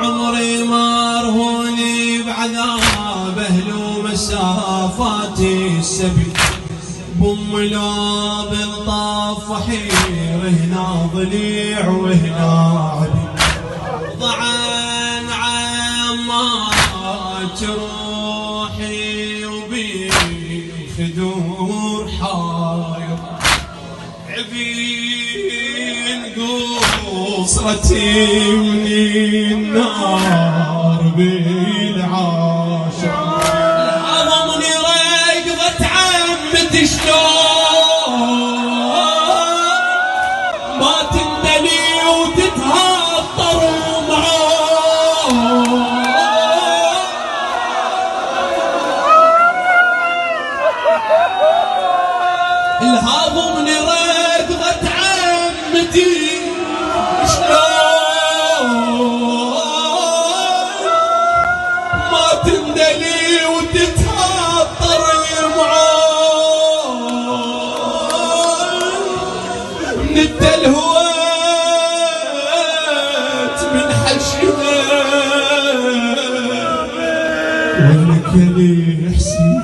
عمري مرهوني بعذاب أهل ومسافات السبي، بأم لوب الطاف وحير هنا ضليع وهنا عبي، ضعن عمات روحي وبي خدور حاير، عبين قصرتي من النار بالعاشر، الهضمني رقضة عمتي شلون ما تندلي وتتهطر معاه، الهضمني رقضة عمتي شلون ما تندلي وتتهطر معاه، من التلهوات من حشمه ولك لي حسين